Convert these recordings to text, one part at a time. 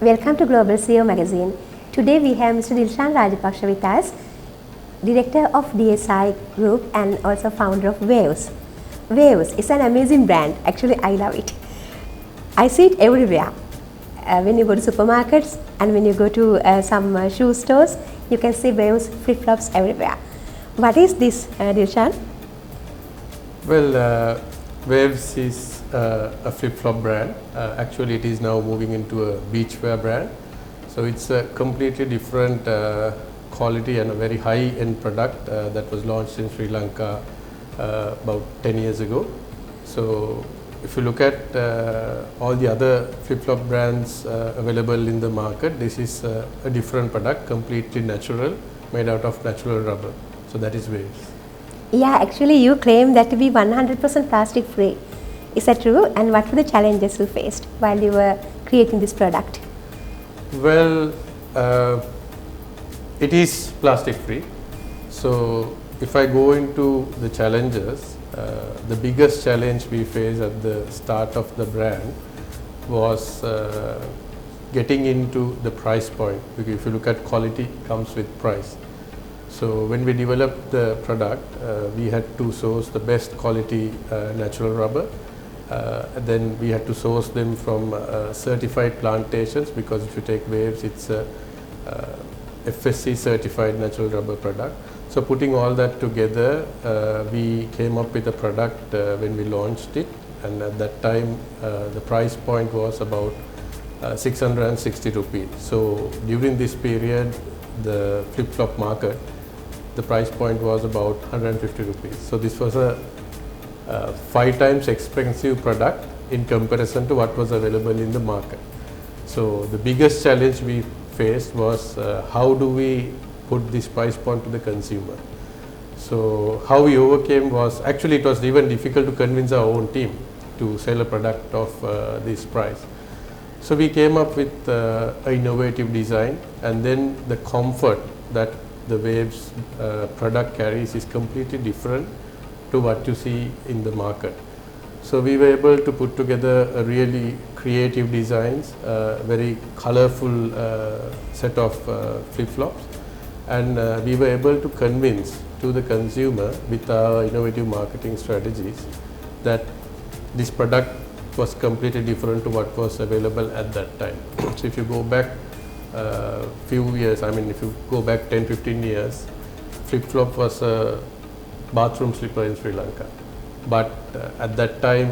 Welcome to Global CEO Magazine. Today we have Mr. Dilshan Rajapaksa with us, Director of DSI Group and also founder of Waves. Waves is an amazing brand. Actually, I love it. I see it everywhere. When you go to supermarkets and when you go to some shoe stores, you can see Waves flip-flops everywhere. What is this, Dilshan? Well, Waves is a flip-flop brand. Actually, it is now moving into a beachwear brand. So it's a completely different quality and a very high-end product that was launched in Sri Lanka about 10 years ago. So if you look at all the other flip-flop brands available in the market, this is a different product, completely natural, made out of natural rubber. So that is Waves. Yeah, actually you claim that to be 100% plastic free. Is that true? And what were the challenges you faced while you were creating this product? Well, it is plastic free. So if I go into the challenges, the biggest challenge we faced at the start of the brand was getting into the price point, because if you look at quality comes with price. So when we developed the product, we had to source the best quality natural rubber. Then we had to source them from certified plantations, because if you take Waves, it's a FSC certified natural rubber product. So putting all that together, we came up with a product when we launched it, and at that time the price point was about 660 rupees. So during this period, the flip-flop market, the price point was about 150 rupees. So this was a 5 times expensive product in comparison to what was available in the market. So the biggest challenge we faced was how do we put this price point to the consumer. So how we overcame was, actually it was even difficult to convince our own team to sell a product of this price. So we came up with an innovative design, and then the comfort that the Waves product carries is completely different to what you see in the market. So we were able to put together a really creative designs, very colorful set of flip-flops, and we were able to convince to the consumer with our innovative marketing strategies that this product was completely different to what was available at that time. So if you go back few years, I mean if you go back 10-15 years, flip-flop was a bathroom slipper in Sri Lanka. But at that time,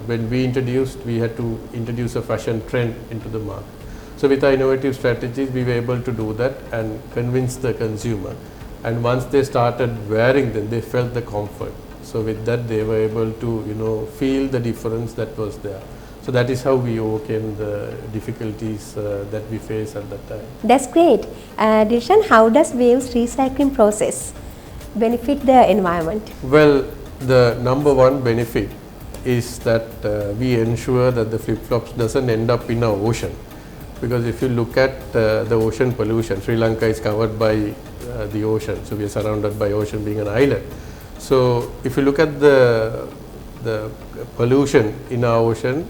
when we introduced, we had to introduce a fashion trend into the market. So with our innovative strategies, we were able to do that and convince the consumer. And once they started wearing them, they felt the comfort. So with that, they were able to, feel the difference that was there. So that is how we overcame the difficulties that we faced at that time. That's great. Dilshan, how does Waves recycling process benefit the environment? Well, the number one benefit is that we ensure that the flip-flops doesn't end up in our ocean. Because if you look at the ocean pollution, Sri Lanka is covered by the ocean. So we are surrounded by ocean, being an island. So if you look at the pollution in our ocean,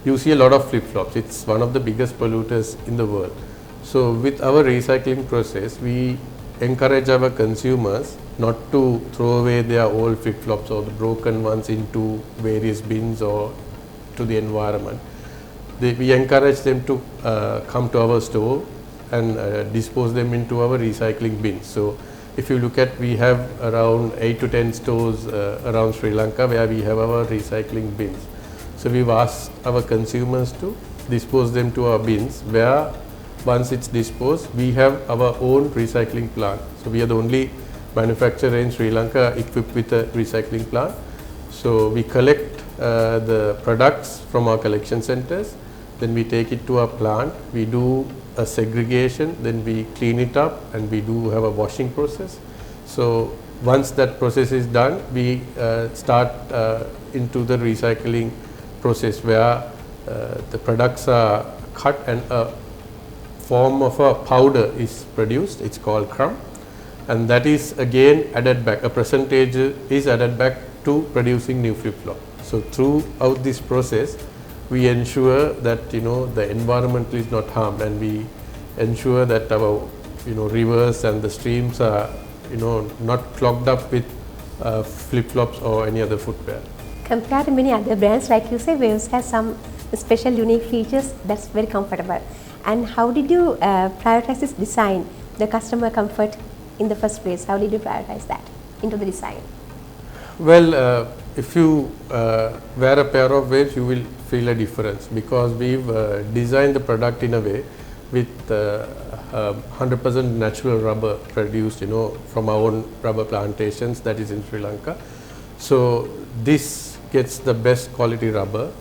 you see a lot of flip-flops. It's one of the biggest polluters in the world. So with our recycling process, we encourage our consumers not to throw away their old flip-flops or the broken ones into various bins or to the environment. We encourage them to come to our store and dispose them into our recycling bins. So if you look at, we have around 8 to 10 stores around Sri Lanka where we have our recycling bins. So we've asked our consumers to dispose them to our bins, where once it's disposed, we have our own recycling plant. So we are the only manufacturer in Sri Lanka equipped with a recycling plant. So we collect the products from our collection centers, then we take it to our plant, we do a segregation, then we clean it up, and we do have a washing process. So once that process is done, we start into the recycling process, where the products are cut and a form of a powder is produced. It's called crumb, and that is again added back, a percentage is added back to producing new flip-flop. So throughout this process, we ensure that the environment is not harmed, and we ensure that our rivers and the streams are not clogged up with flip-flops or any other footwear. Compared to many other brands, like you say, Waves has some special unique features that's very comfortable. And how did you prioritize this design, the customer comfort in the first place? How did you prioritize that into the design? Well, if you wear a pair of Waves, you will feel a difference, because we've designed the product in a way with 100% natural rubber produced from our own rubber plantations that is in Sri Lanka. So this gets the best quality rubber,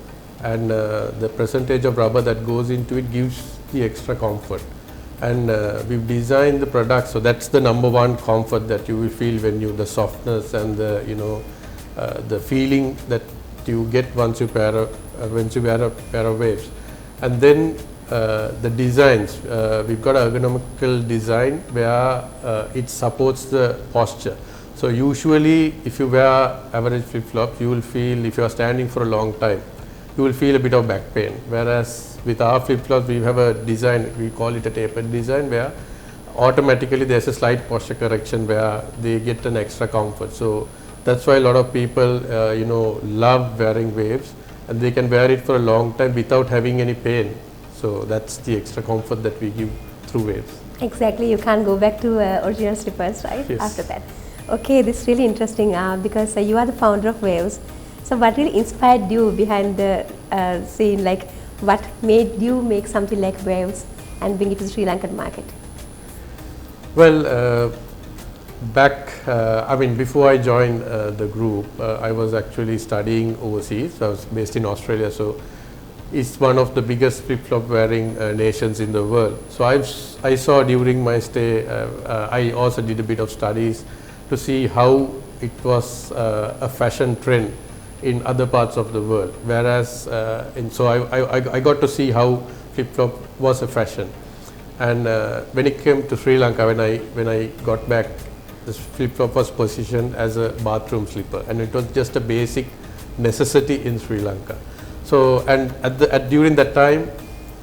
and the percentage of rubber that goes into it gives the extra comfort. And we've designed the product, so that's the number one comfort that you will feel when the softness and the feeling that you get once you wear a pair of Waves. And then the designs, we've got an ergonomical design where it supports the posture. So usually if you wear average flip-flops, you will feel, if you are standing for a long time, you will feel a bit of back pain. Whereas with our flip-flops, we have a design, we call it a tapered design, where automatically there's a slight posture correction where they get an extra comfort. So that's why a lot of people love wearing Waves, and they can wear it for a long time without having any pain. So that's the extra comfort that we give through Waves. Exactly, you can't go back to original slippers, right? Yes. After that. Okay, this is really interesting because you are the founder of Waves. So what really inspired you behind the scene? Like, what made you make something like Waves and bring it to the Sri Lankan market? Well, before I joined the group, I was actually studying overseas. I was based in Australia, so it's one of the biggest flip-flop wearing nations in the world. So I saw during my stay, I also did a bit of studies to see how it was a fashion trend in other parts of the world. Whereas, so I got to see how flip-flop was a fashion. And when it came to Sri Lanka, when I got back, this flip-flop was positioned as a bathroom slipper, and it was just a basic necessity in Sri Lanka. So, and during that time,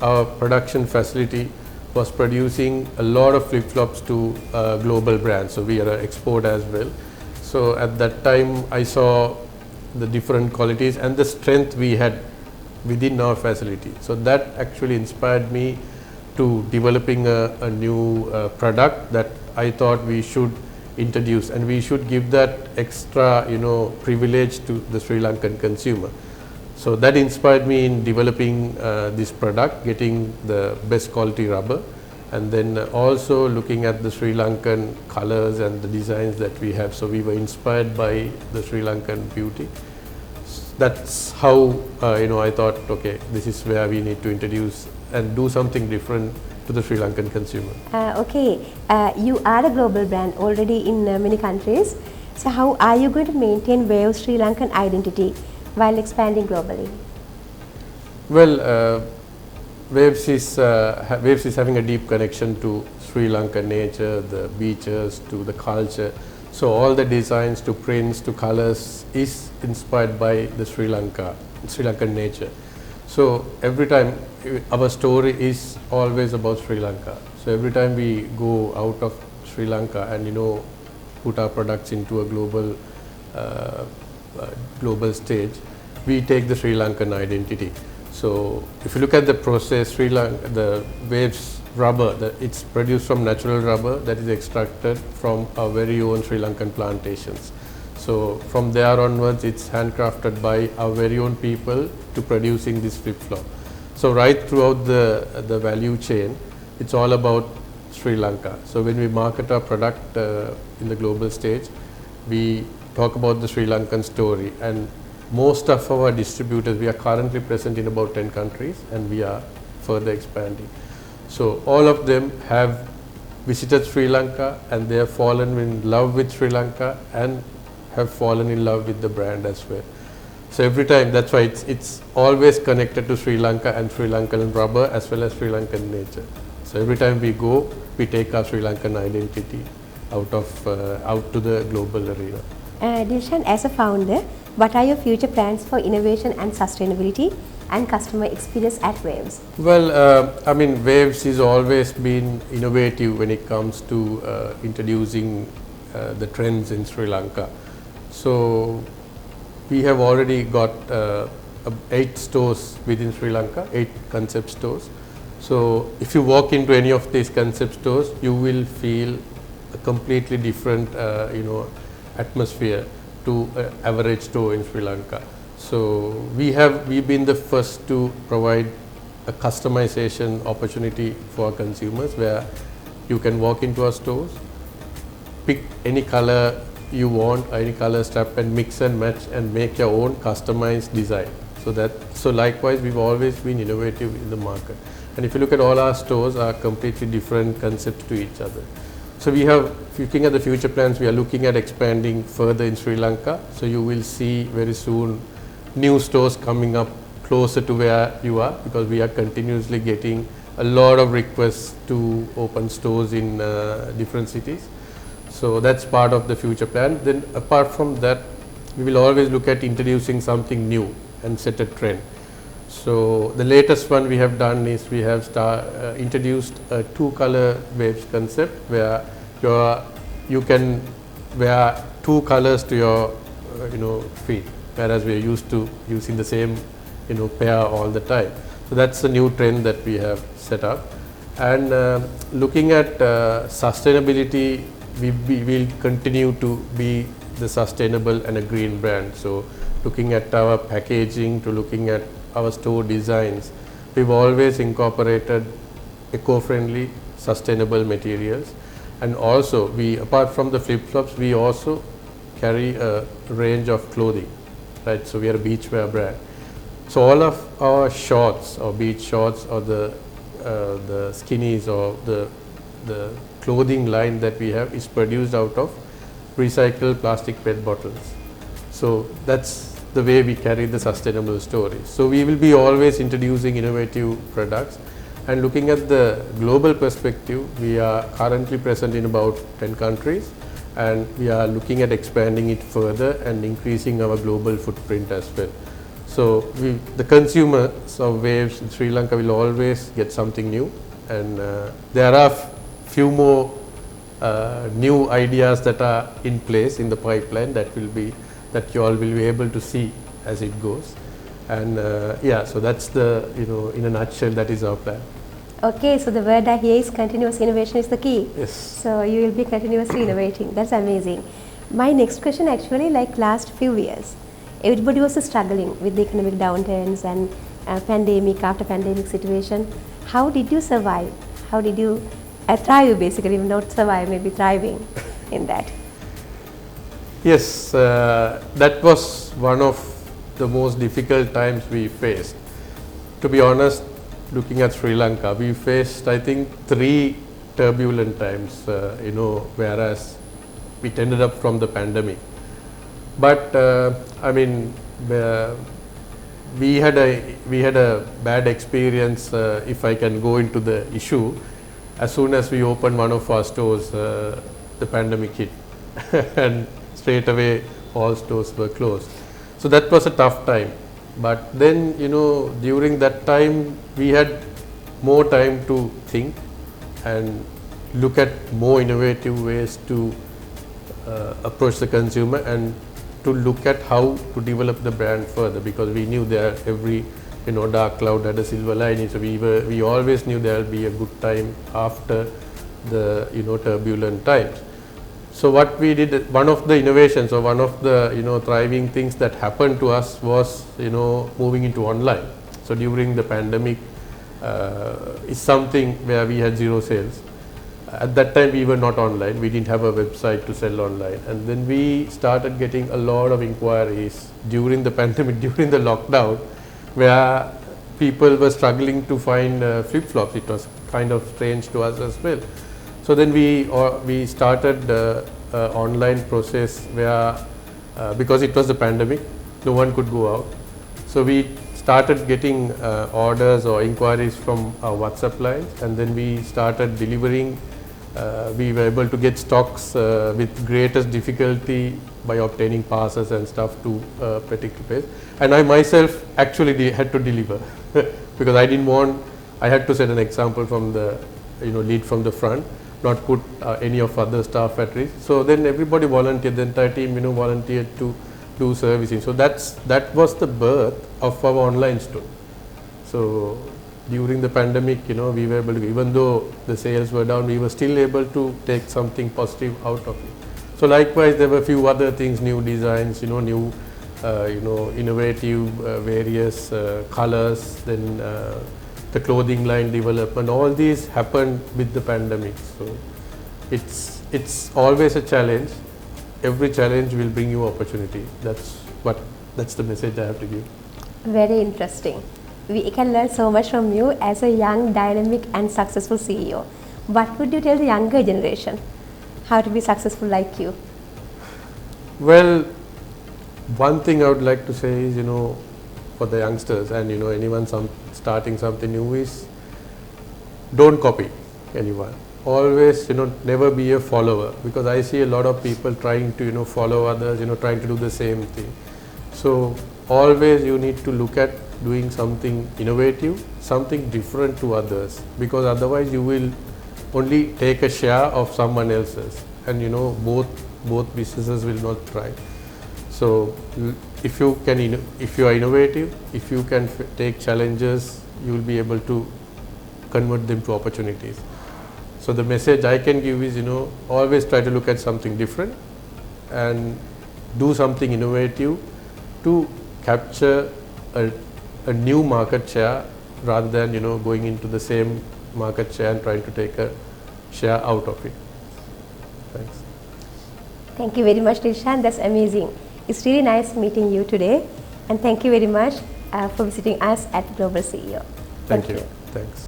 our production facility was producing a lot of flip-flops to global brands. So we are an export as well. So at that time, I saw the different qualities and the strength we had within our facility. So that actually inspired me to developing a new product that I thought we should introduce, and we should give that extra privilege to the Sri Lankan consumer. So that inspired me in developing this product, getting the best quality rubber, and then also looking at the Sri Lankan colors and the designs that we have. So we were inspired by the Sri Lankan beauty. That's how I thought, okay, this is where we need to introduce and do something different to the Sri Lankan consumer. You are a global brand already in many countries. So how are you going to maintain Waves' Sri Lankan identity while expanding globally? Well, Waves is having a deep connection to Sri Lankan nature, the beaches, to the culture. So all the designs, to prints, to colors is inspired by the Sri Lankan nature. So every time our story is always about Sri Lanka. So every time we go out of Sri Lanka and put our products into a global stage, we take the Sri Lankan identity. So if you look at the process, the Waves rubber, it's produced from natural rubber that is extracted from our very own Sri Lankan plantations. So from there onwards, it's handcrafted by our very own people to producing this flip-flop. So right throughout the value chain, it's all about Sri Lanka. So when we market our product in the global stage, we talk about the Sri Lankan story, and most of our distributors, we are currently present in about 10 countries, and we are further expanding. So all of them have visited Sri Lanka, and they have fallen in love with Sri Lanka and have fallen in love with the brand as well. So every time, that's why it's always connected to Sri Lanka and Sri Lankan rubber as well as Sri Lankan nature. So every time we go, we take our Sri Lankan identity out to the global arena. Dilshan, as a founder, what are your future plans for innovation and sustainability? and customer experience at Waves? Well, I mean, Waves has always been innovative when it comes to introducing the trends in Sri Lanka. So we have already got 8 stores within Sri Lanka, 8 concept stores. So if you walk into any of these concept stores, you will feel a completely different, atmosphere to average store in Sri Lanka. So we've been the first to provide a customization opportunity for consumers, where you can walk into our stores, pick any color you want, any color strap, and mix and match and make your own customized design. So likewise, we've always been innovative in the market. And if you look at all our stores, are completely different concepts to each other. So we have, looking at the future plans, we are looking at expanding further in Sri Lanka. So you will see very soon new stores coming up closer to where you are, because we are continuously getting a lot of requests to open stores in different cities. So that's part of the future plan. Then apart from that, we will always look at introducing something new and set a trend. So the latest one we have done is we have introduced a 2-color Waves concept, where you can wear 2 colors to your feet, whereas we are used to using the same pair all the time. So that's a new trend that we have set up. And looking at sustainability, we will continue to be the sustainable and a green brand. So looking at our packaging to looking at our store designs, we've always incorporated eco-friendly, sustainable materials. And also, apart from the flip-flops, we also carry a range of clothing, right? So we are a beachwear brand. So all of our shorts, or beach shorts, or the skinnies, or the clothing line that we have is produced out of recycled plastic PET bottles. So that's the way we carry the sustainable story. So we will be always introducing innovative products. And looking at the global perspective, we are currently present in about 10 countries, and we are looking at expanding it further and increasing our global footprint as well. So the consumers of Waves in Sri Lanka will always get something new, and there are few more new ideas that are in place in the pipeline that you all will be able to see as it goes. And so that's in a nutshell, that is our plan. Okay, so the word I hear is continuous innovation is the key. Yes. So you will be continuously innovating. That's amazing. My next question, actually, like last few years, everybody was struggling with the economic downturns and after pandemic situation. How did you survive? How did you thrive, basically, not survive, maybe thriving in that? Yes, that was one of the most difficult times we faced. To be honest, looking at Sri Lanka, we faced, I think, 3 turbulent times, whereas we ended up from the pandemic. But I mean, we had a bad experience. If I can go into the issue, as soon as we opened one of our stores, the pandemic hit, and straight away all stores were closed. So that was a tough time. But then, during that time, we had more time to think and look at more innovative ways to approach the consumer, and to look at how to develop the brand further, because we knew that every dark cloud had a silver lining. So we always knew there will be a good time after the turbulent times. So what we did, one of the innovations, or one of the thriving things that happened to us was moving into online. So during the pandemic, is something where we had 0 sales. At that time we were not online, we didn't have a website to sell online, and then we started getting a lot of inquiries during the pandemic, during the lockdown, where people were struggling to find flip-flops. It was kind of strange to us as well. So then we started online process where, because it was the pandemic, no one could go out. So we started getting orders or inquiries from our WhatsApp lines, and then we started delivering. We were able to get stocks with greatest difficulty by obtaining passes and stuff to particular place. And I myself actually had to deliver because I didn't want, I had to set an example from the, lead from the front, not put any of other staff at risk. So then everybody volunteered, the entire team, volunteered to do servicing. So that was the birth of our online store. So during the pandemic, we were able to, even though the sales were down, we were still able to take something positive out of it. So likewise, there were a few other things, new designs, new, innovative various colors, then the clothing line development. All these happened with the pandemic. So it's always a challenge. Every challenge will bring you opportunity. That's the message I have to give. Very interesting. We can learn so much from you as a young, dynamic and successful CEO. What would you tell the younger generation? How to be successful like you? Well, one thing I would like to say is, for the youngsters and, anyone starting something new is, don't copy anyone. Always, never be a follower, because I see a lot of people trying to, follow others, trying to do the same thing. So always you need to look at doing something innovative, something different to others, because otherwise you will only take a share of someone else's, and both businesses will not thrive. So if you are innovative, if you can take challenges, you will be able to convert them to opportunities. So the message I can give is, always try to look at something different and do something innovative to capture a new market share, rather than going into the same market share and trying to take a share out of it. Thanks. Thank you very much, Dilshan. That's amazing. It's really nice meeting you today, and thank you very much for visiting us at Global CEO. Thank you. Thanks.